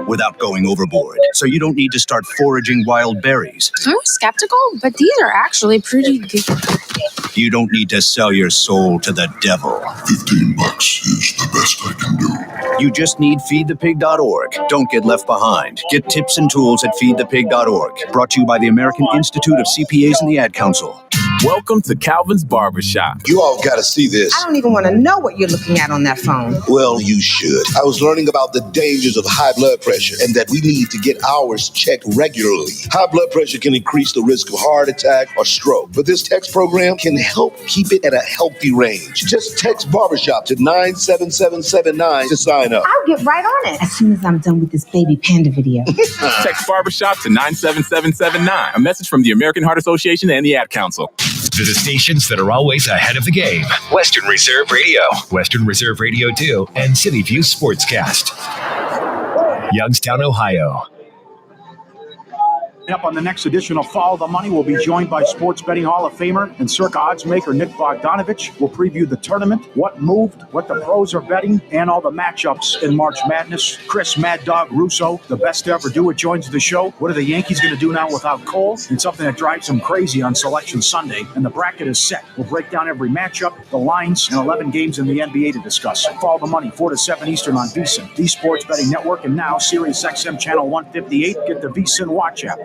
without going overboard. So you don't need to start foraging wild berries. I was skeptical, but these are actually pretty good. You don't need to sell your soul to the devil. $15 is the best I can do. You just need feedthepig.org. Don't get left behind. Get tips and tools at feedthepig.org. Brought to you by the American Institute of CPAs and the Ad Council. Welcome to Calvin's Barbershop. You all got to see this. I don't even want to know what you're looking at on that phone. Well, you should. I was learning about the dangers of high blood pressure and that we need to get ours checked regularly. High blood pressure can increase the risk of heart attack or stroke, but this text program can help keep it at a healthy range. Just text Barbershop to 97779 to sign up. I'll get right on it as soon as I'm done with this baby panda video. Text Barbershop to 97779. A message from the American Heart Association and the Ad Council. To the stations that are always ahead of the game. Western Reserve Radio, Western Reserve Radio 2, and City View Sportscast. Youngstown, Ohio. Up on the next edition of Follow the Money, we'll be joined by Sports Betting Hall of Famer and Circa odds maker Nick Bogdanovich. We'll preview the tournament, what moved, what the pros are betting, and all the matchups in March Madness. Chris Mad Dog Russo, the best to ever do it, joins the show. What are the Yankees going to do now without Cole? And something that drives them crazy on Selection Sunday. And the bracket is set. We'll break down every matchup, the lines, and 11 games in the NBA to discuss. Follow the Money, 4 to 7 Eastern on VSiN, the Sports Betting Network, and now Sirius XM Channel 158. Get the VSiN Watch app.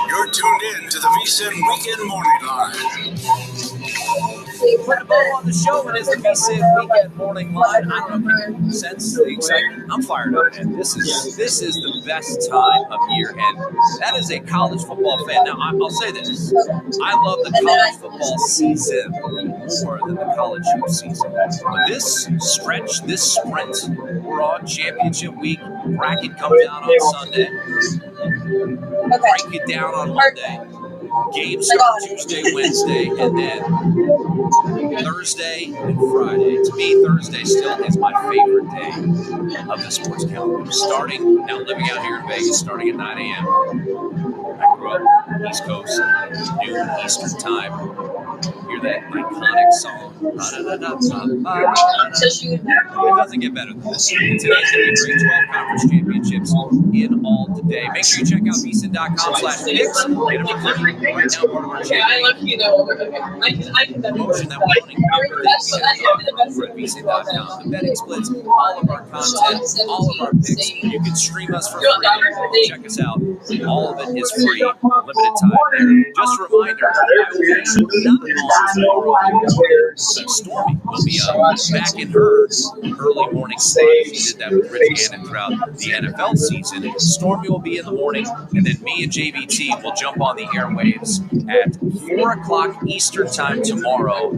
You're tuned in to the VSiN Weekend Morning Line. Put a bow on the show, and it's the VSiN Weekend Morning Line. I don't know if you can sense the excitement. I'm fired up, man. This is the best time of year, and that is a college football fan. Now, I'll say this. I love the college football season more than the college hoop season. But this stretch, this sprint, we're on championship week. Bracket comes out on Sunday. Break it down on Monday. Games start Tuesday, Wednesday, and then Thursday and Friday. To me, Thursday still is my favorite day of the sports calendar. Starting, now living out here in Vegas, starting at 9 a.m. I grew up East Coast, noon Eastern time. Hear that iconic song. It doesn't get better than this. And today's going to be great 12 conference championships in all today. Make sure you check out VSiN.com/picks. Get them for free. Right now, part of our championship promotion that we're running over at VSiN.com. The betting splits, all of our content, all of our picks. You can stream us for free. Check us out. All of it is free. Limited time there. Just a reminder, Stormy will be back in her early morning slot. She did that with Rich Gannon throughout the NFL season. Stormy will be in the morning, and then me and JVT will jump on the airwaves at 4 o'clock Eastern time tomorrow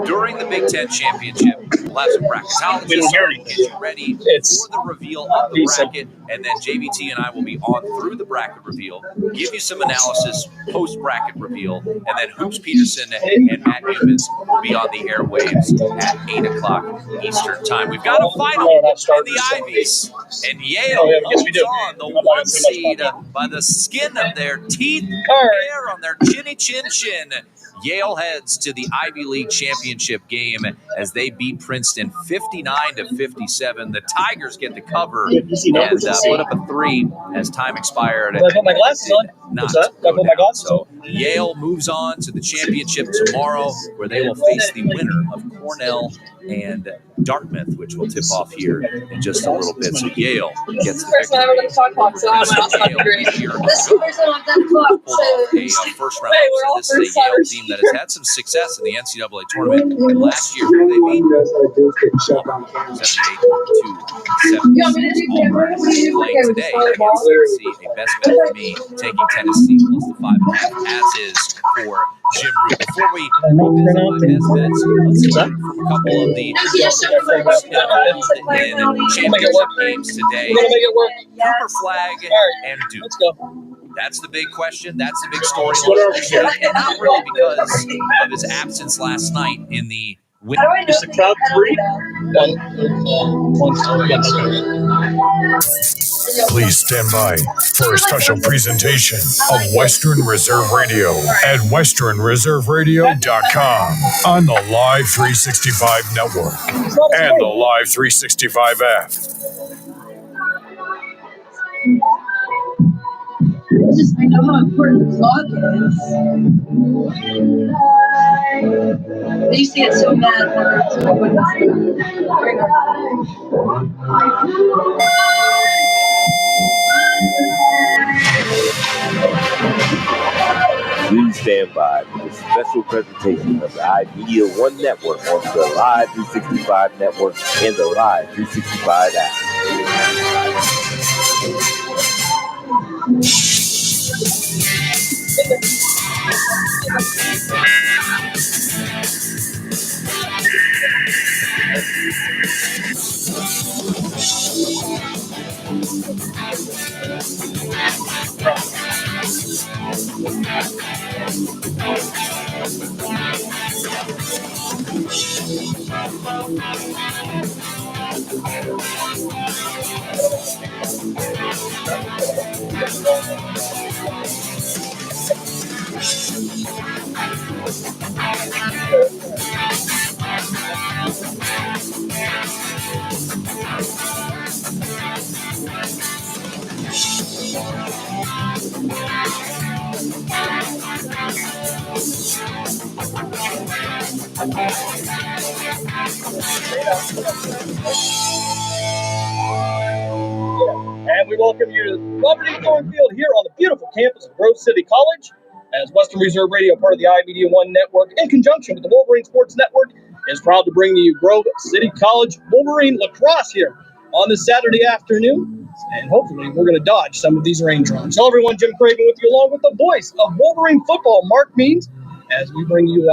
during the Big Ten Championship. We'll have some bracketologists to get you ready for the reveal of the bracket, and then JVT and I will be on through the bracket reveal, give you some analysis post-bracket reveal, and then Hoops Peterson and Matt Newmans will be on the airwaves at 8 o'clock Eastern time. We've got a final in the Ivies, and Yale holds on the 1 seed by the skin of their teeth, hair on their chinny chin chin. Yale heads to the Ivy League championship game as they beat Princeton 59-57. The Tigers get the cover and put up a 3 as time expired. Did I put my glasses on? Not Did I put my glasses on? So Yale moves on to the championship tomorrow, where they will face the winner of Cornell and Dartmouth, which will tip off here in just a little bit. So Yale gets the victory. A first round. So this is a Yale team that has had some success in the NCAA tournament. And last year, they beat 78-7. Playing today against Tennessee, a best bet for me, taking Tennessee plus the 5.5, as is for Jim Root. Before we visit my best bets, let's learn from a couple of the folks involved in championship games today. Cooper Flag and Duke. Let's go. That's the big question. That's the big storyline. And not really because of his absence last night in the win. Is the crowd 3? Please stand by for a special presentation of Western Reserve Radio at westernreserveradio.com on the Live 365 network and the Live 365 app. I know how important the clock is. They used to get so mad Please stand by for the special presentation of the iMedia One Network on the Live 365 network and the Live 365 app. And we welcome you to Robert E. Thornfield here on the beautiful campus of Grove City College as Western Reserve Radio, part of the iMedia One Network, in conjunction with the Wolverine Sports Network, is proud to bring to you Grove City College Wolverine lacrosse here on this Saturday afternoon. And hopefully we're going to dodge some of these raindrops. Hello, everyone. Jim Craven with you, along with the voice of Wolverine football, Mark Means, as we bring you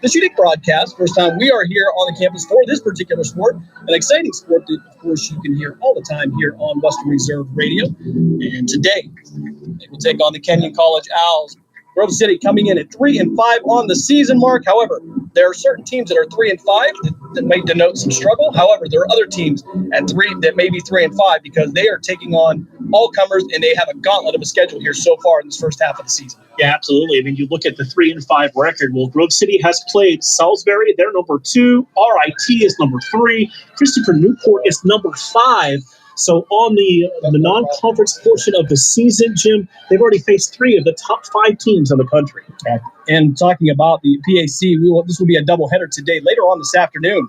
this unique broadcast. First time we are here on the campus for this particular sport, an exciting sport that, of course, you can hear all the time here on Western Reserve Radio. And today, they will take on the Kenyon College Owls. Grove City coming in at 3-5 on the season, Mark. However, there are certain teams that are 3-5 that may denote some struggle. However, there are other teams at 3 that may be 3-5 because they are taking on all comers and they have a gauntlet of a schedule here so far in this first half of the season. Yeah, absolutely. I mean, you look at the 3-5 record. Well, Grove City has played Salisbury. They're number 2. RIT is number 3. Christopher Newport is number 5. So on the non-conference portion of the season, Jim, they've already faced 3 of the top 5 teams in the country. And talking about the PAC, this will be a doubleheader today. Later on this afternoon,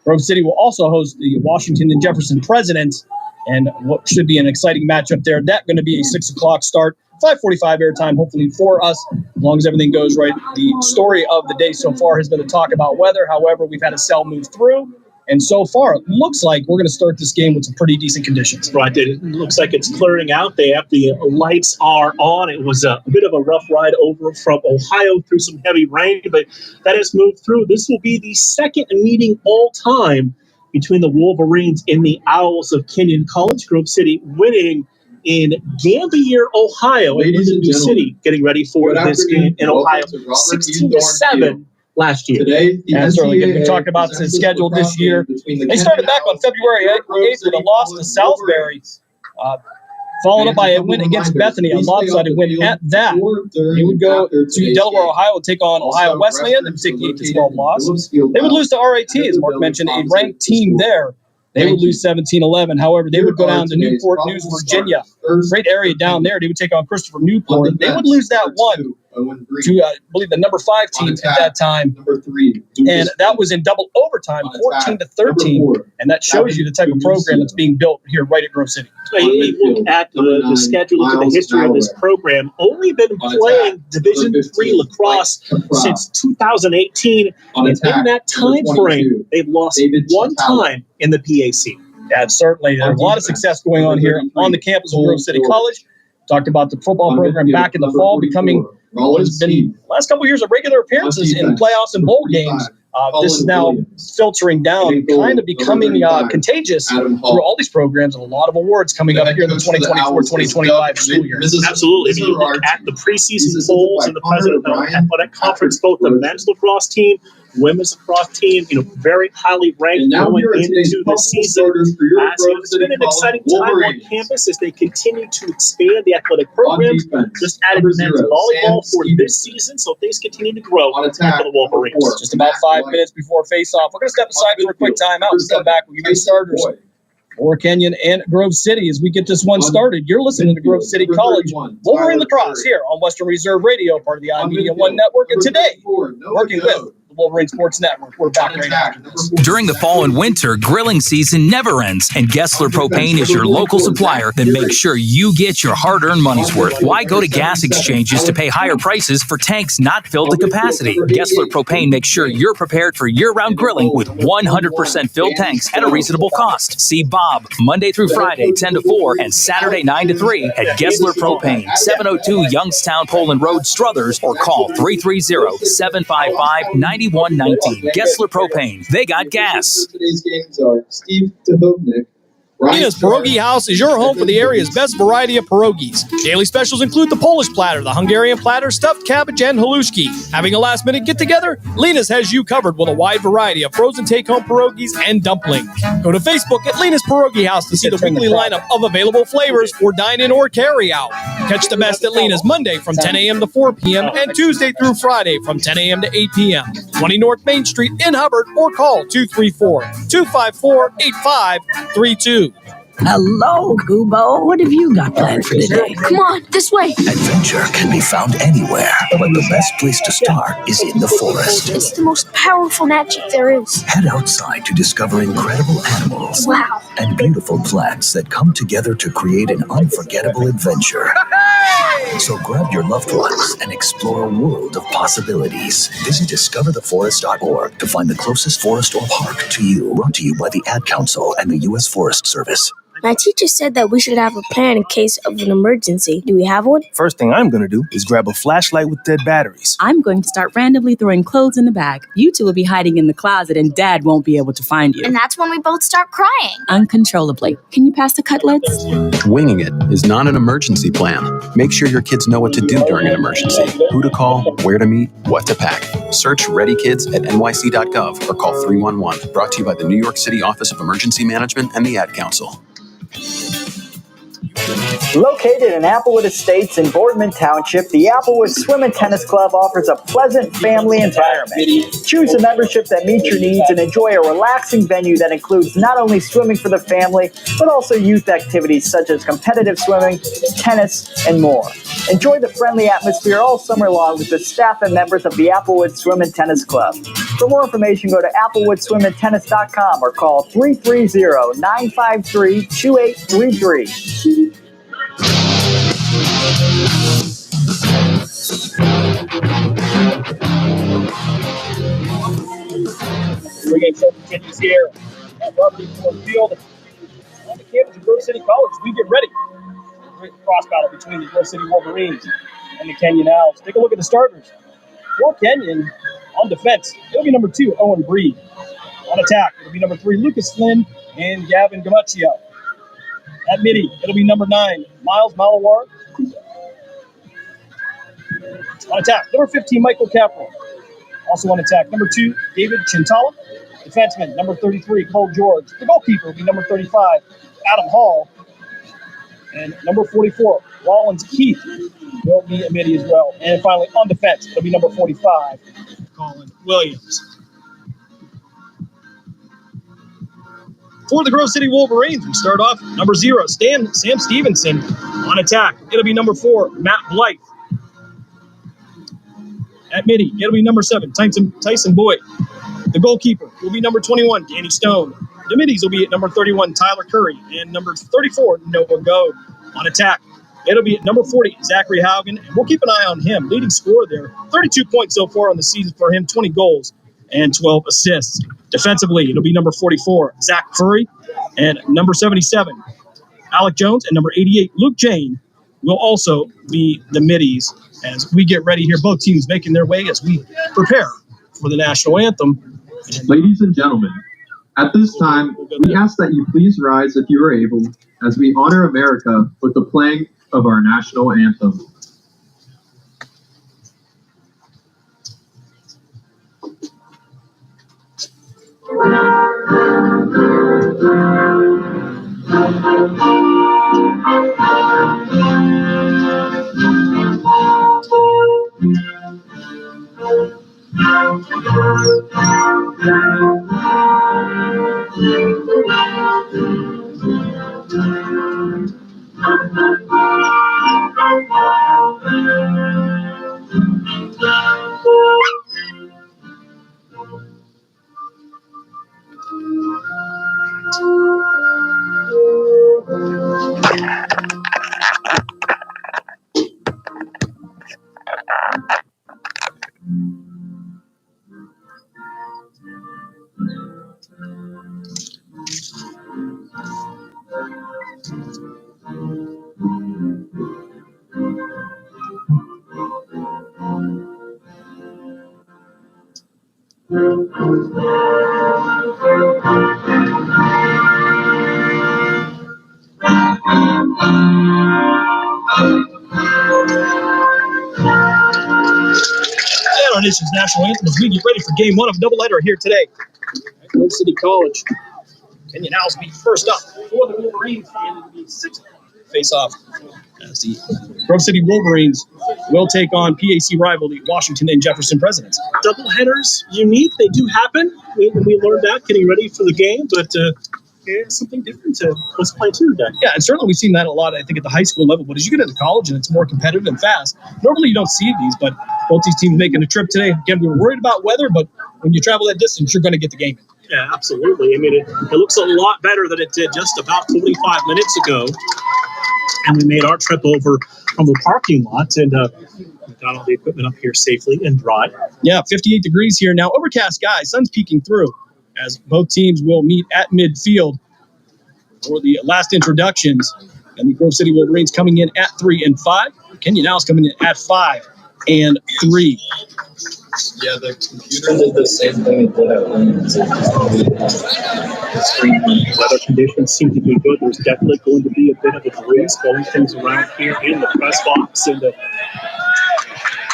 Grove City will also host the Washington and Jefferson Presidents, and what should be an exciting matchup there. That's going to be a 6 o'clock start, 5:45 airtime, hopefully for us, as long as everything goes right. The story of the day so far has been to talk about weather. However, we've had a cell move through. And so far, it looks like we're going to start this game with some pretty decent conditions. Right. It looks like it's clearing out. The lights are on. It was a bit of a rough ride over from Ohio through some heavy rain, but that has moved through. This will be the second meeting all time between the Wolverines and the Owls of Kenyon College. Grove City winning in Gambier, Ohio. Ladies and New gentlemen, City getting ready for this game in Ohio. 16-7. Last year. And certainly, we talked about the schedule this year. They started back on February 8th with a loss to Salisbury, followed up by a win against Bethany, a lopsided win at that. They would go to Delaware, Ohio, and take on Ohio Wesleyan. They would take the 8-12 loss. They would lose to RIT, as Mark mentioned, a ranked team there. They would lose 17-11. However, they would go down to Newport News, Virginia. Great area down there. They would take on Christopher Newport. They would lose that one to, I believe, the number 5 team at that time. And that was in double overtime, 14-13. And that shows you the type of program that's being built here right at Grove City. You look at the schedule, look at the history of this program. Only been playing Division III lacrosse since 2018. And in that time frame, they've lost one time in the PAC. Yeah, certainly. There's a lot of success going on here on the campus of Grove City College. Talked about the football program back in the fall becoming what's been last couple of years of regular appearances in playoffs and bowl games. This is now filtering down, kind of becoming contagious through all these programs, and a lot of awards coming up here in the 2024-2025 school year. Absolutely. If you look at the preseason polls and the President of the Athletic Conference, both the men's lacrosse team women's lacrosse team, very highly ranked going into the season. It's been an exciting time on campus as they continue to expand the athletic programs. Just added men's volleyball for this season, so things continue to grow for the Wolverines. Just about 5 minutes before face-off. We're going to step aside for a quick timeout. We'll come back. We'll give you the starters for Kenyon and Grove City as we get this one started. You're listening to Grove City College Wolverine Lacrosse here on Western Reserve Radio, part of the iMedia One Network. And today, working with the Wolverine Sports Network. We're back right after this. During the fall and winter, grilling season never ends, and Gessler Propane is your local supplier that makes sure you get your hard-earned money's worth. Why go to gas exchanges to pay higher prices for tanks not filled to capacity? Gessler Propane makes sure you're prepared for year-round grilling with 100% filled tanks at a reasonable cost. See Bob Monday through Friday, 10 to 4, and Saturday, 9 to 3 at Gessler Propane, 702 Youngstown Poland Road, Struthers, or call 330-755-9119. Gessler Propane. They got gas. Today's games are Steve Tahovnik. Nina's Pierogi House is your home for the area's best variety of pierogies. Daily specials include the Polish platter, the Hungarian platter, stuffed cabbage, and halushki. Having a last-minute get-together? Lena's has you covered with a wide variety of frozen take-home pierogies and dumplings. Go to Facebook at Lena's Pierogi House to see the weekly lineup of available flavors for dine-in or carry-out. Catch the best at Lena's Monday from 10 a.m. to 4 p.m. and Tuesday through Friday from 10 a.m. to 8 p.m. 20 North Main Street in Hubbard, or call 234-254-8532. Hello, Goobo. What have you got planned for today? Come on, this way. Adventure can be found anywhere, but the best place to start is in the forest. It's the most powerful magic there is. Head outside to discover incredible animals. Wow. And beautiful plants that come together to create an unforgettable adventure. So grab your loved ones and explore a world of possibilities. Visit discovertheforest.org to find the closest forest or park to you. Brought to you by the Ad Council and the U.S. Forest Service. My teacher said that we should have a plan in case of an emergency. Do we have one? First thing I'm going to do is grab a flashlight with dead batteries. I'm going to start randomly throwing clothes in the bag. You two will be hiding in the closet and Dad won't be able to find you. And that's when we both start crying. Uncontrollably. Can you pass the cutlets? Winging it is not an emergency plan. Make sure your kids know what to do during an emergency. Who to call, where to meet, what to pack. Search Ready Kids at nyc.gov or call 311. Brought to you by the New York City Office of Emergency Management and the Ad Council. Located in Applewood Estates in Boardman Township, the Applewood Swim and Tennis Club offers a pleasant family environment. Choose a membership that meets your needs and enjoy a relaxing venue that includes not only swimming for the family, but also youth activities such as competitive swimming, tennis, and more. Enjoy the friendly atmosphere all summer long with the staff and members of the Applewood Swim and Tennis Club. For more information, go to applewoodswimandtennis.com or call 330-953-2833. Pre-game show continues here at Robert E. Ford Field on the campus of Grove City College. We get ready for a great cross battle between the Grove City Wolverines and the Kenyon Owls. Take a look at the starters. For Kenyon, on defense, it'll be number 2, Owen Breed. On attack, it'll be number 3, Lucas Flynn and Gavin Gamaccio. At midi, it'll be number 9, Miles Malawar. On attack, number 15, Michael Capron. Also on attack, number 2, David Chintala. Defenseman, number 33, Cole George. The goalkeeper will be number 35, Adam Hall. And number 44, Rollins Keith, will be a midi as well. And finally, on defense, it'll be number 45, Colin Williams. For the Grove City Wolverines, we start off number 0, Sam Stevenson. On attack, it'll be number 4, Matt Blythe. At midi, it'll be number 7, Tyson Boyd. The goalkeeper will be number 21, Danny Stone. The middies will be at number 31, Tyler Curry, and number 34, Noah Goad. On attack, it'll be at number 40, Zachary Haugen, and we'll keep an eye on him. Leading scorer there, 32 points so far on the season for him, 20 goals and 12 assists. Defensively, it'll be number 44, Zach Furry, and number 77, Alec Jones, and number 88, Luke Jane, will also be the middies as we get ready here. Both teams making their way as we prepare for the national anthem. Ladies and gentlemen, at this time, we ask that you please rise if you are able as we honor America with the playing of our national anthem. And our nation's national anthem as we get ready for game one of a doubleheader here today at Grove City College. Kenyon Owls be first up for the Wolverines, and it'll be 6 o'clock face-off as the Grove City Wolverines will take on PAC rival the Washington and Jefferson Presidents. Doubleheaders, unique. They do happen. We learned that getting ready for the game, but it's something different to let's play too today. Yeah, and certainly we've seen that a lot, I think, at the high school level. But as you get into college and it's more competitive and fast, normally you don't see these, but both these teams making a trip today. Again, we were worried about weather, but when you travel that distance, you're going to get the game in. Yeah, absolutely. I mean, it looks a lot better than it did just about 45 minutes ago. And we made our trip over from the parking lot and we got all the equipment up here safely and dry. Yeah, 58 degrees here now. Overcast sky, sun's peeking through as both teams will meet at midfield for the last introductions. And the Grove City Wolverines coming in at 3 and 5. Kenyon Owls coming in at 5 and 3. Yeah, the computer did the same thing it did at Williams. Weather conditions seem to be good. There's definitely going to be a bit of a breeze going things around here in the press box and the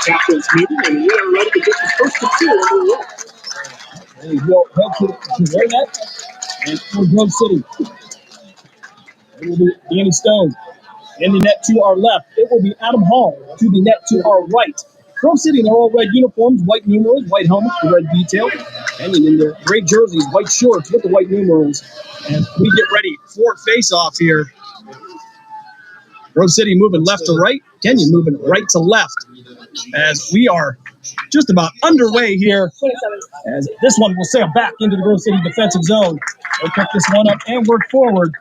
captain's meeting. And we are ready to get the first of two on the road. And he will head to where that and for Grove City. It will be Danny Stone in the net to our left. It will be Adam Hall to the net to our right. Grove City in their all red uniforms, white numerals, white helmets, the red detail. And in their gray jerseys, white shorts with the white numerals. And we get ready for face-off here. Grove City moving left to right. Kenyon moving right to left. As we are just about underway here. As this one will sail back into the Grove City defensive zone. They'll pick this one up and work forward.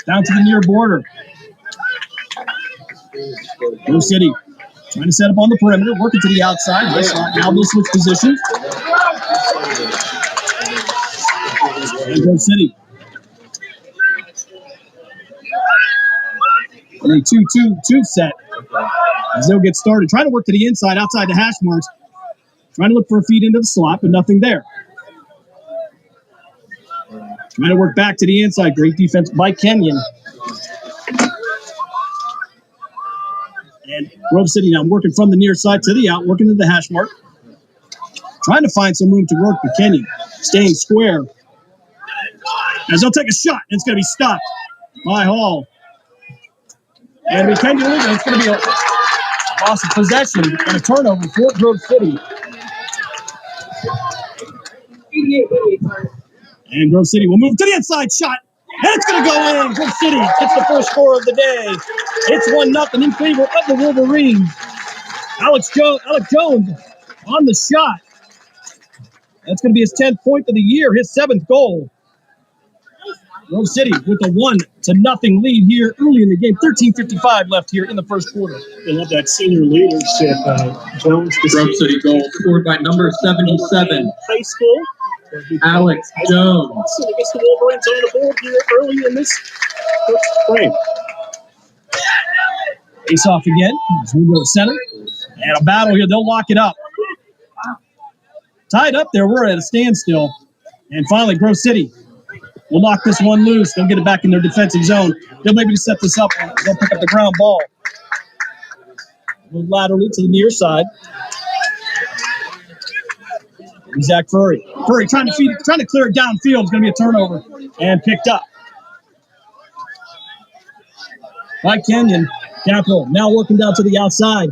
Down to the near border. Grove City trying to set up on the perimeter, working to the outside. Now they'll switch positions. And Grove City. And a 2-2-2 set as they'll get started. Trying to work to the inside, outside the hash marks. Trying to look for a feed into the slot, but nothing there. Trying to work back to the inside. Great defense by Kenyon. And Grove City now working from the near side to the out, working to the hash mark. Trying to find some room to work, but Kenyon staying square. As they'll take a shot, and it's going to be stopped by Hall. And with Kenyon leaving, it's going to be a loss of possession and a turnover for Grove City. And Grove City will move to the inside shot. And it's going to go in. Grove City gets the first score of the day. It's 1-0 in favor of the Wolverines. Alex Jones on the shot. That's going to be his 10th point of the year, his 7th goal. Grove City with a 1-0 lead here early in the game. 13:55 left here in the first quarter. They love that senior leadership. Jones. Grove City goal scored by number 77. High school. Alex Jones. So I guess the Wolverines on the board here early in this first frame. Face off again as we go to center. And a battle here. They'll lock it up. Tied up there. We're at a standstill. And finally, Grove City will knock this one loose. They'll get it back in their defensive zone. They'll maybe set this up. They'll pick up the ground ball. Laterally to the near side. Zach Furry. Curry trying to clear it downfield. It's going to be a turnover and picked up by Kenyon. Capital now working down to the outside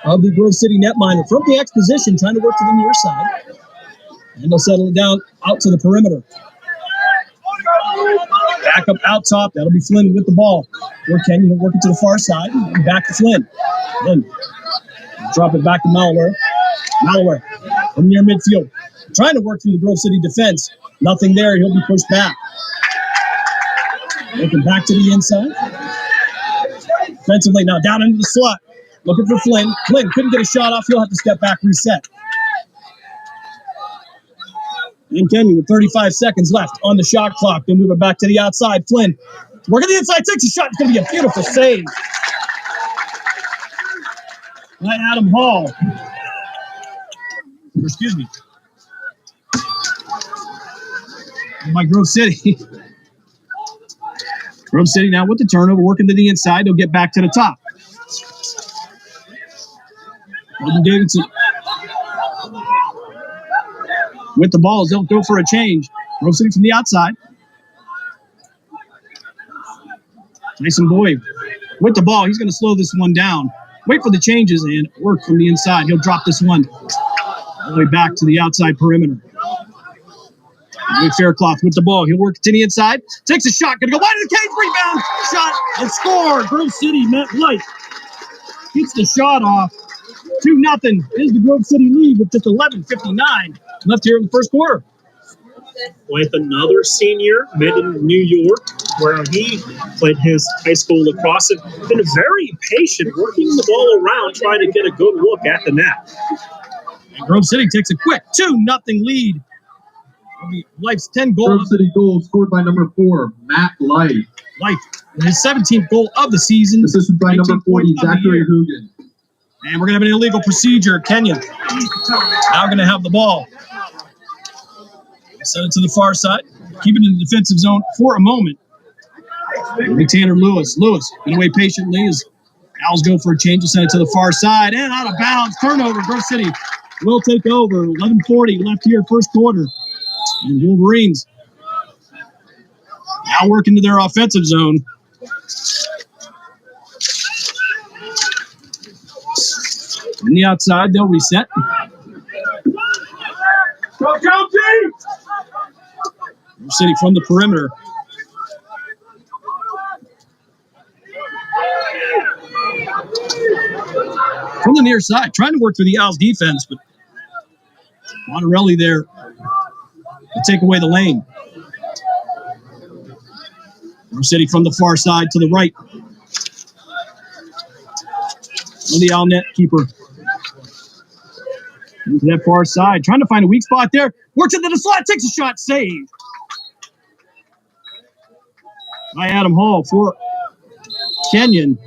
of the Grove City netminder from the X position, trying to work to the near side. And they'll settle it down out to the perimeter. Back up out top. That'll be Flynn with the ball. Or Kenyon will work it to the far side. And back to Flynn. Flynn. Drop it back to Malware. Malware from near midfield. Trying to work through the Grove City defense. Nothing there. He'll be pushed back. Looking back to the inside. Defensively now down into the slot. Looking for Flynn. Flynn couldn't get a shot off. He'll have to step back, reset. And Kenyon with 35 seconds left on the shot clock. They'll move it back to the outside. Flynn working the inside, takes a shot. It's going to be a beautiful save by Adam Hall. Excuse me. By Grove City. Grove City now with the turnover, working to the inside. They'll get back to the top. Golden Davidson with the balls. They'll go for a change. Grove City from the outside. Tyson Boyd with the ball. He's going to slow this one down. Wait for the changes and work from the inside. He'll drop this one all the way back to the outside perimeter. Faircloth with the ball. He'll work to the inside. Takes a shot. Going to go wide of the cage. Rebound. Shot and score. Grove City, Matt Light gets the shot off. 2-0 is the Grove City lead with just 11:59 left here in the first quarter. With another senior, mid in New York, where he played his high school lacrosse, and been very patient, working the ball around, trying to get a good look at the net. And Grove City takes a quick 2-0 lead. Life's 10 goals. Grove City goal scored by number 4, Matt Light. Life, his 17th goal of the season. Assisted by number 40, Zachary Hugan. And we're going to have an illegal procedure. Kenyon now going to have the ball. Send it to the far side. Keep it in the defensive zone for a moment. It'll be Tanner Lewis. Lewis going to wait patiently as Owls go for a change. We'll send it to the far side. And out of bounds. Turnover. Grove City will take over. 11:40 left here, first quarter. And Wolverines now work into their offensive zone. On the outside, they'll reset. Go, team! City from the perimeter. From the near side, trying to work through the Owls defense, but Monterelli there to take away the lane. Grove City from the far side to the right. On the Owl net keeper. Into that far side, trying to find a weak spot there. Works into the slot, takes a shot, save by Adam Hall for Kenyon.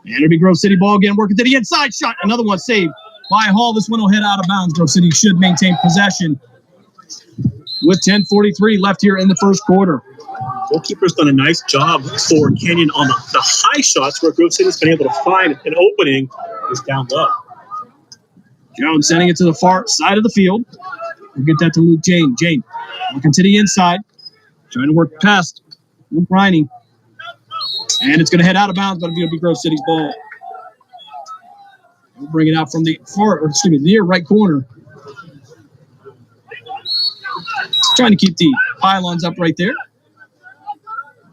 And it'll be Grove City ball again, working to the inside, shot, another one saved by Hall. This one will head out of bounds. Grove City should maintain possession with 10:43 left here in the first quarter. Goalkeeper's done a nice job for Kenyon on the high shots, where Grove City's been able to find an opening is down low. Jones sending it to the far side of the field. We'll get that to Luke Jane. Jane looking to the inside, trying to work past Luke Riney. And it's going to head out of bounds, but it'll be Grove City's ball. We'll bring it out from the near right corner. Trying to keep the pylons up right there.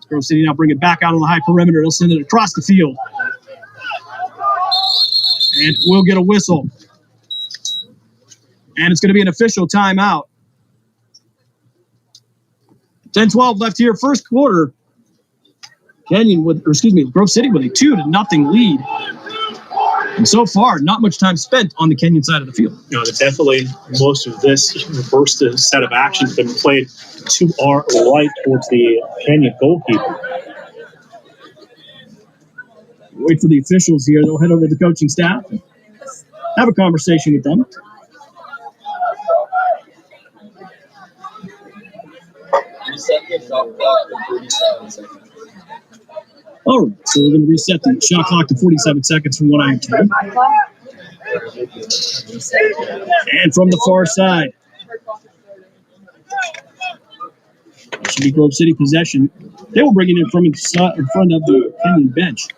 Grove City now bring it back out on the high perimeter. They'll send it across the field. And we'll get a whistle. And it's going to be an official timeout. 10-12 left here, first quarter. Grove City with a 2-0 lead. And so far, not much time spent on the Kenyon side of the field. Definitely most of this first set of actions have been played to our right towards the Kenyon goalkeeper. Wait for the officials here. They'll head over to the coaching staff and have a conversation with them. All right, so we're going to reset the shot clock to 47 seconds from what I am told. And from the far side, should be Grove City possession. They will bring it in from in front of the Kenyon bench.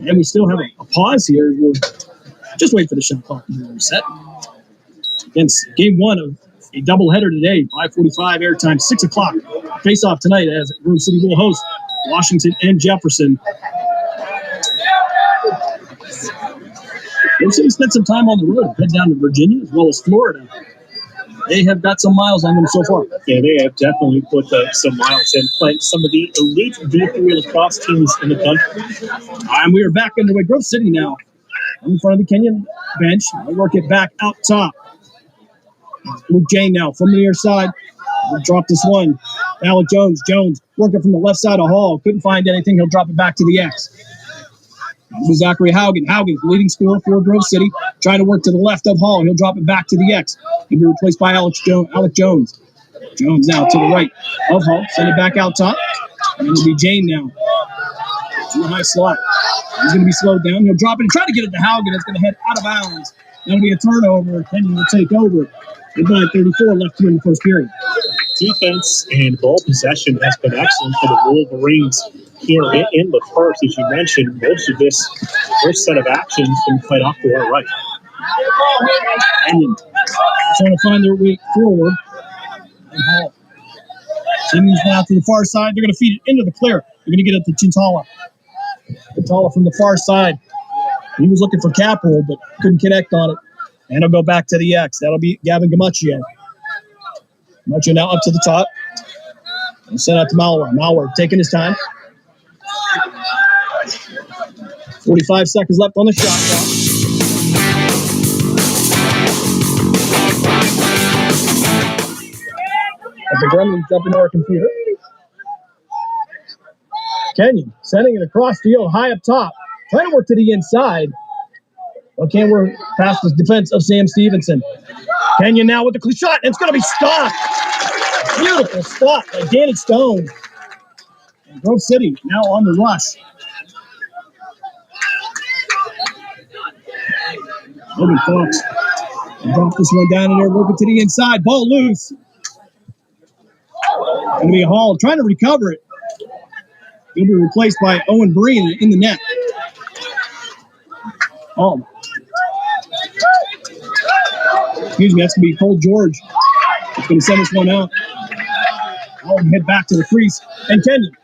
And we still have a pause here. We'll just wait for the shot clock to be reset. Against game one of a doubleheader today, 5:45 airtime, 6 o'clock. Face-off tonight as Grove City will host Washington and Jefferson. Grove City spent some time on the road, head down to Virginia as well as Florida. They have got some miles on them so far. Yeah, they have definitely put some miles in, playing some of the elite D3 lacrosse teams in the country. And we are back underway. Grove City now in front of the Kenyon bench. I'll work it back out top. Luke Jane now from the near side. We'll drop this one. Alec Jones. Jones working from the left side of Hall. Couldn't find anything. He'll drop it back to the X. Zachary Haugen. Haugen's leading scorer for Grove City. Trying to work to the left of Hall. He'll drop it back to the X. He'll be replaced by Alec Jones. Jones now to the right of Hall. Send it back out top. And it'll be Jane now. To the high slot. He's going to be slowed down. He'll drop it and try to get it to Haugen. It's going to head out of bounds. That'll be a turnover. Kenyon will take over. Goodbye, 34 left here in the first period. Defense and ball possession has been excellent for the Wolverines here in the first. As you mentioned, most of this first set of actions been played off to our right. Kenyon trying to find their way forward. And Hall. Simmons now to the far side. They're going to feed it into the clear. They're going to get it to Chintala. Chintala from the far side. He was looking for Capital, but couldn't connect on it. And he'll go back to the X. That'll be Gavin Gamaccio. Gamaccio now up to the top. And sent out to Malware. Malware taking his time. 45 seconds left on the shot clock. As the Gremlins jump into our computer. Kenyon sending it across field, high up top. Trying to work to the inside. Well, can't work past the defense of Sam Stevenson. Kenyon now with the clean shot, and it's going to be stopped. Beautiful stop by Danny Stone. And Grove City now on the rush. Logan Fox drop this one down in there, working to the inside. Ball loose. Going to be Hall trying to recover it. He'll be replaced by Owen Breen in the net. Hall. Excuse me, that's going to be Cole George. It's going to send this one out. Hall will head back to the crease. And Kenyon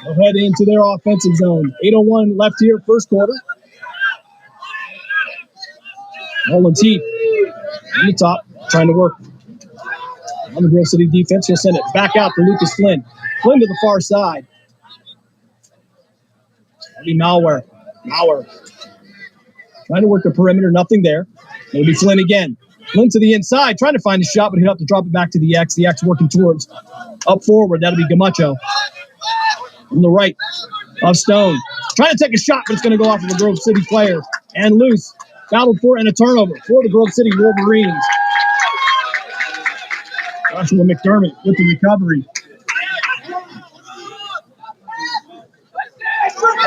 will head into their offensive zone. 8:01 left here, first quarter. Nolan Teague in the top, trying to work on the Grove City defense. He'll send it back out to Lucas Flynn. Flynn to the far side. That'll be Malware. Malware trying to work the perimeter, nothing there. It'll be Flynn again. Flynn to the inside, trying to find a shot, but he'll have to drop it back to the X. The X working towards up forward. That'll be Gamaccio. From the right of Stone. Trying to take a shot, but it's going to go off of a Grove City player. And loose. Battled for and a turnover for the Grove City Wolverines. Joshua McDermott with the recovery.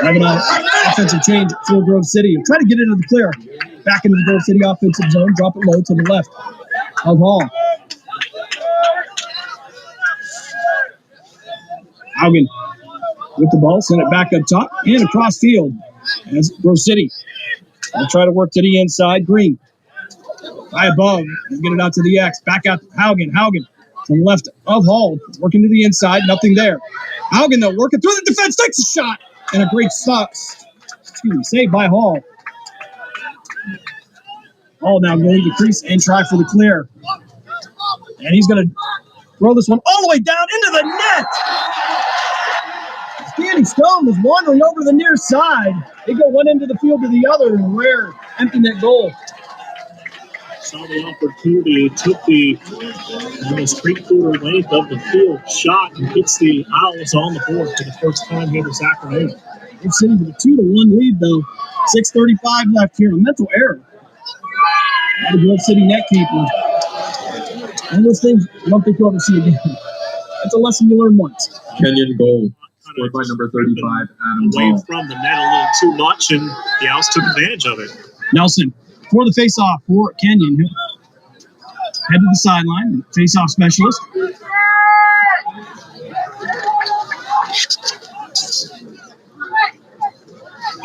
Having an offensive change for Grove City. Trying to get into the clear. Back into the Grove City offensive zone. Drop it low to the left of Hall. Haugen with the ball. Send it back up top and across field. As Grove City will try to work to the inside. Green. High above. He'll get it out to the X. Back out to Haugen. Haugen to the left of Hall. Working to the inside. Nothing there. Haugen, though, working through the defense. Takes a shot. And a great stop. Saved by Hall. Hall now going to crease and try for the clear. And he's going to throw this one all the way down into the net. Danny Stone was wandering over to the near side. They go one end of the field to the other, and rare empty net goal. Saw the opportunity, took the almost 3/4 length of the field shot, and hits the Owls on the board for the first time here this afternoon. Grove City with a 2-1 lead, though. 6:35 left here. A mental error by the Grove City net keeper. One of those things you don't think you'll ever see again. That's a lesson you learn once. Kenyon goal, scored by number 35, Adam Away Ball. from the net a little too much, and the Owls took advantage of it. Nelson for the face-off for Kenyon. He'll head to the sideline, face-off specialist.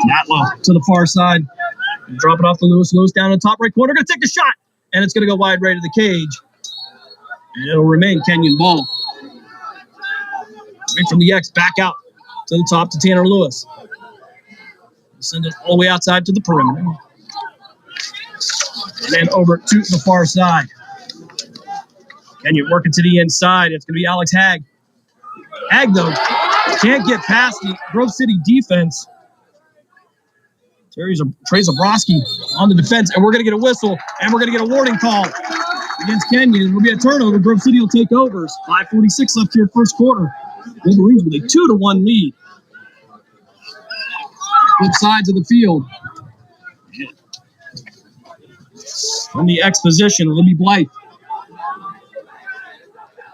Matlow to the far side. Drop it off to Lewis. Lewis down in the top right corner. Going to take a shot. And it's going to go wide right of the cage. And it'll remain Kenyon ball. Right from the X, back out to the top to Tanner Lewis. Send it all the way outside to the perimeter. And then over to the far side. Kenyon working to the inside. It's going to be Alex Hagg. Hagg, though, can't get past the Grove City defense. Trey Zabrowski on the defense, and we're going to get a whistle, and we're going to get a warning call against Kenyon. It'll be a turnover. Grove City will take over. 5:46 left here, first quarter. Wolverines with a 2-1 lead. Both sides of the field. From the X position, it'll be Blythe.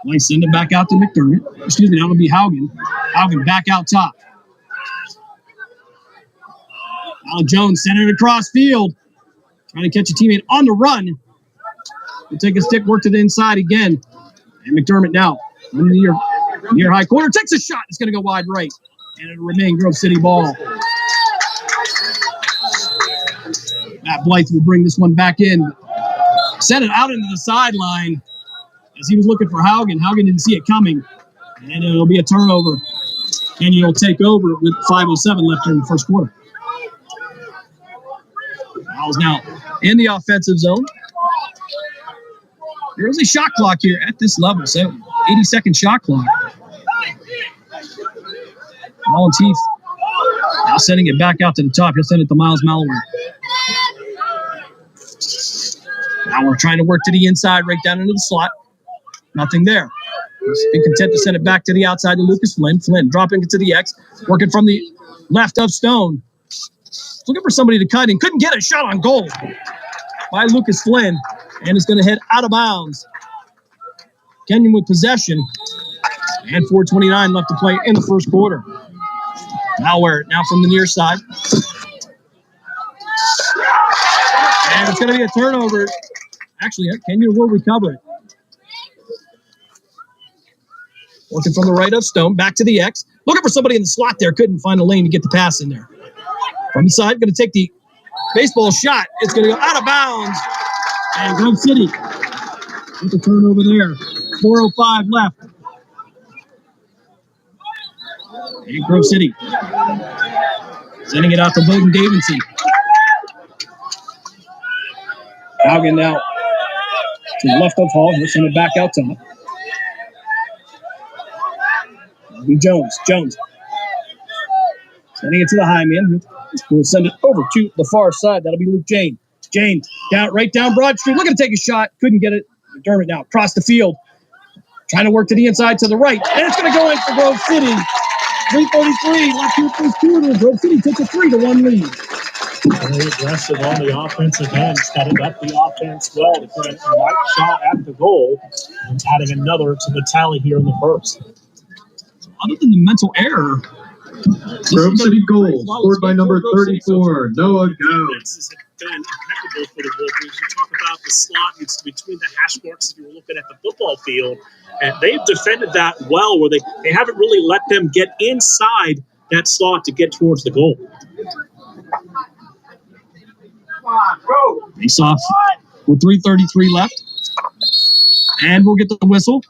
Blythe send it back out to McDermott. Excuse me, that'll be Haugen. Haugen back out top. Alan Jones sending it across field. Trying to catch a teammate on the run. He'll take a stick, work to the inside again. And McDermott now in the near high corner. Takes a shot. It's going to go wide right. And it'll remain Grove City ball. Matt Blythe will bring this one back in. Sent it out into the sideline as he was looking for Haugen. Haugen didn't see it coming. And it'll be a turnover. Kenyon will take over with 5:07 left here in the first quarter. Owls now in the offensive zone. There is a shot clock here at this level, so 80-second shot clock. Alan Teeth now sending it back out to the top. He'll send it to Miles Malloway. Now we're trying to work to the inside, right down into the slot. Nothing there. He's been content to send it back to the outside to Lucas Flynn. Flynn dropping it to the X, working from the left of Stone. Looking for somebody to cut and couldn't get a shot on goal by Lucas Flynn. And it's going to head out of bounds. Kenyon with possession. And 4:29 left to play in the first quarter. Now from the near side. And it's going to be a turnover. Actually, Kenyon will recover it. Working from the right of Stone. Back to the X. Looking for somebody in the slot there. Couldn't find a lane to get the pass in there. From the side, going to take the baseball shot. It's going to go out of bounds. And Grove City with the turnover there. 4:05 left. And Grove City sending it out to Bowden Davidson. Haugen now to the left of Hall. He'll send it back out to him. Jones. Sending it to the high man. We'll send it over to the far side. That'll be Luke Jane. Jane right down Broad Street. Looking to take a shot. Couldn't get it. McDermott now across the field. Trying to work to the inside to the right. And it's going to go in for Grove City. 3:43 left here first quarter. Grove City takes a 3-1 lead. Very aggressive on the offensive end. Setting up the offense well to put a light shot at the goal. And adding another to the tally here in the first. Other than the mental error, Grove City goal, scored by number 34, Noah Gomes. This has been impeccable for the Wolverines. You talk about the slot it's between the hash marks if you were looking at the football field. And they've defended that well, where they haven't really let them get inside that slot to get towards the goal. Face off with 3:33 left. And we'll get the whistle.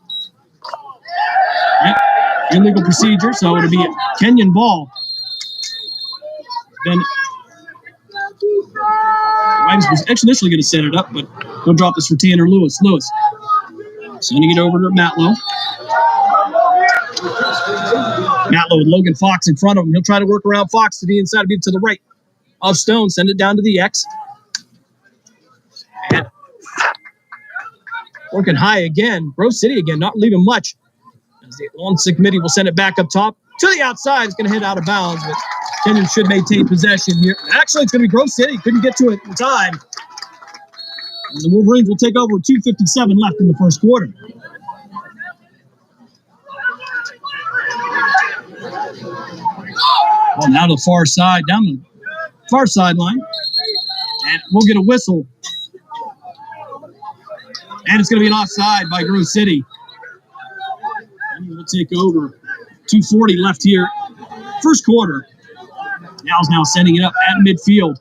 Illegal procedure, so it'll be a Kenyon ball. Then Rhymes was initially going to set it up, but he'll drop this for Tanner Lewis. Lewis sending it over to Matlow. Matlow with Logan Fox in front of him. He'll try to work around Fox to the inside, to the right of Stone. Send it down to the X. And working high again. Grove City again, not leaving much. As the onside committee will send it back up top to the outside. It's going to hit out of bounds, but Kenyon should maintain possession here. Actually, it's going to be Grove City. Couldn't get to it in time. And the Wolverines will take over with 2:57 left in the first quarter. Well, now to the far side, down the far sideline. And we'll get a whistle. And it's going to be an offside by Grove City. And we'll take over. 2:40 left here. First quarter. The Owls now sending it up at midfield.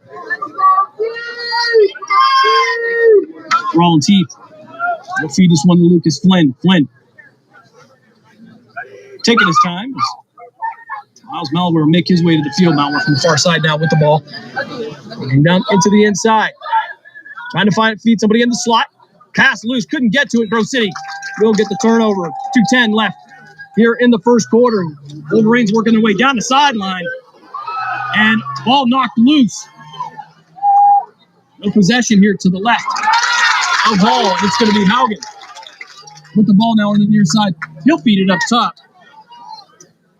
Rollins Heath. We'll feed this one to Lucas Flynn. Flynn taking his time. Miles Malware will make his way to the field. Malware from the far side now with the ball. Looking down into the inside. Trying to feed somebody in the slot. Pass loose. Couldn't get to it. Grove City will get the turnover. 2:10 left here in the first quarter. Wolverines working their way down the sideline. And ball knocked loose. No possession here to the left of Hall. It's going to be Haugen with the ball now on the near side. He'll feed it up top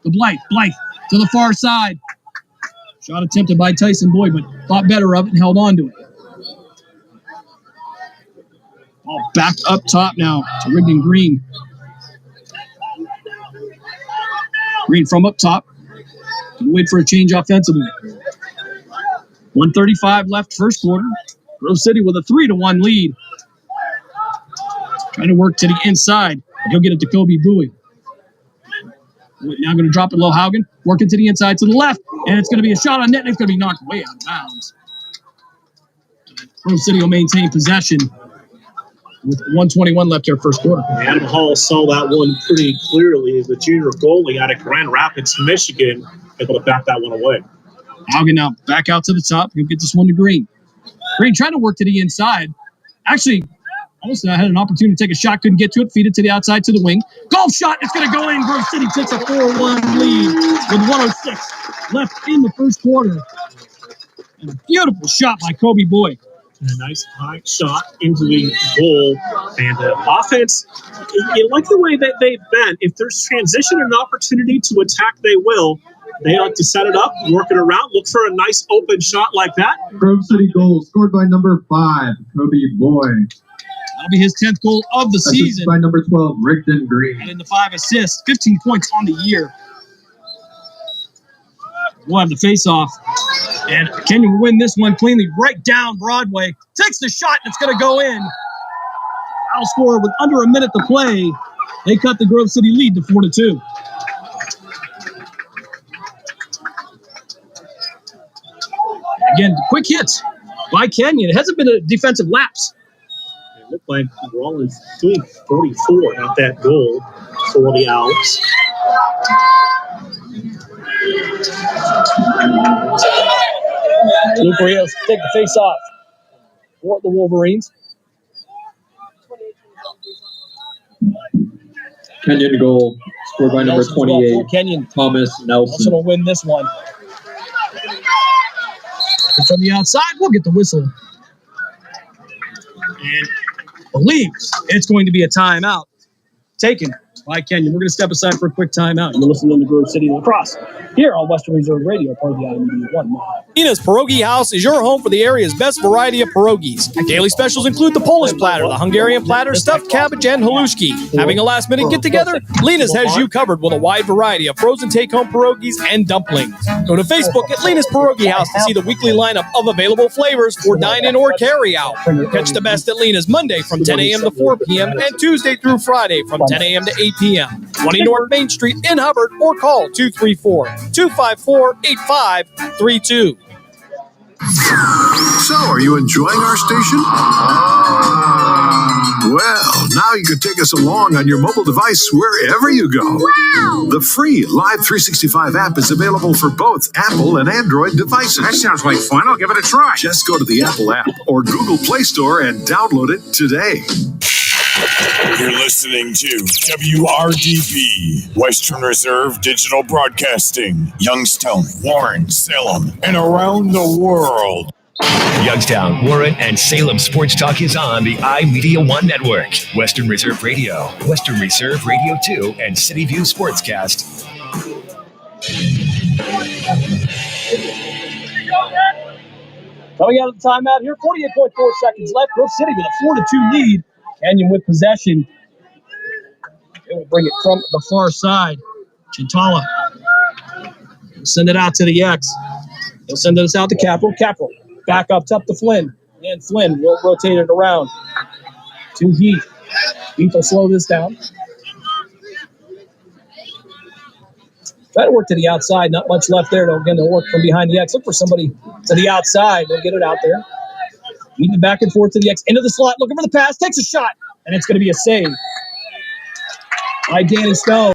to Blythe. Blythe to the far side. Shot attempted by Tyson Boyd, but thought better of it and held on to it. Ball back up top now to Rigdon Green. Green from up top. Wait for a change offensively. 1:35 left first quarter. Grove City with a 3-1 lead. Trying to work to the inside. He'll get it to Kobe Bowie. Now going to drop it low. Haugen working to the inside to the left. And it's going to be a shot on net. And it's going to be knocked way out of bounds. Grove City will maintain possession with 1:21 left here first quarter. Adam Hall saw that one pretty clearly as the junior goalie out of Grand Rapids, Michigan, able to back that one away. Haugen now back out to the top. He'll get this one to Green. Green trying to work to the inside. Actually, almost had an opportunity to take a shot. Couldn't get to it. Feed it to the outside to the wing. Golf shot. It's going to go in. Grove City takes a 4-1 lead with 1:06 left in the first quarter. And a beautiful shot by Kobe Boyd. And a nice high shot into the goal. And the offense, you like the way that they've been. If there's transition and opportunity to attack, they will. They like to set it up, work it around, look for a nice open shot like that. Grove City goal scored by number 5, Kobe Boyd. That'll be his 10th goal of the season. By number 12, Rigdon Green. And in the 5 assists, 15 points on the year. We'll have the face-off. And Kenyon will win this one cleanly right down Broadway. Takes the shot, and it's going to go in. I'll score with under a minute to play. They cut the Grove City lead to 4-2. Again, quick hits by Kenyon. It hasn't been a defensive lapse. It looked like Rollins doing 44 at that goal for the Owls. Luke Rios take the face off for the Wolverines. Kenyon goal scored by number 28, Kenyon. Thomas Nelson. Nelson will win this one. From the outside, we'll get the whistle. And believes it's going to be a timeout taken by Kenyon. We're going to step aside for a quick timeout. You're listening to Grove City Lacrosse here on Western Reserve Radio, part of the IMD 1. Nina's Pierogi House is your home for the area's best variety of pierogies. Daily specials include the Polish platter, the Hungarian platter, stuffed cabbage, and halushki. Having a last-minute get-together? Lena's has you covered with a wide variety of frozen take-home pierogies and dumplings. Go to Facebook at Lena's Pierogi House to see the weekly lineup of available flavors for dine-in or carry-out. Catch the best at Lena's Monday from 10 a.m. to 4 p.m. and Tuesday through Friday from 10 a.m. to 8 p.m. 20 North Main Street in Hubbard or call 234-254-8532. So, are you enjoying our station? Well, now you can take us along on your mobile device wherever you go. Wow! The free Live 365 app is available for both Apple and Android devices. That sounds like fun. I'll give it a try. Just go to the Apple app or Google Play Store and download it today. You're listening to WRDB, Western Reserve Digital Broadcasting, Youngstown, Warren, Salem, and around the world. Youngstown, Warren, and Salem Sports Talk is on the iMedia One Network, Western Reserve Radio, Western Reserve Radio 2, and City View Sportscast. Coming out of the timeout here, 48.4 seconds left. Grove City with a 4-2 lead. Kenyon with possession. They will bring it from the far side. Chintala Send it out to the X. He'll send this out to Capral. Capral back up top to Flynn. And Flynn will rotate it around to Heath. Heath will slow this down. Try to work to the outside. Not much left there. They'll work from behind the X. Look for somebody to the outside. They'll get it out there. Beating it back and forth to the X. Into the slot. Looking for the pass. Takes a shot. And it's going to be a save by Danny Stone.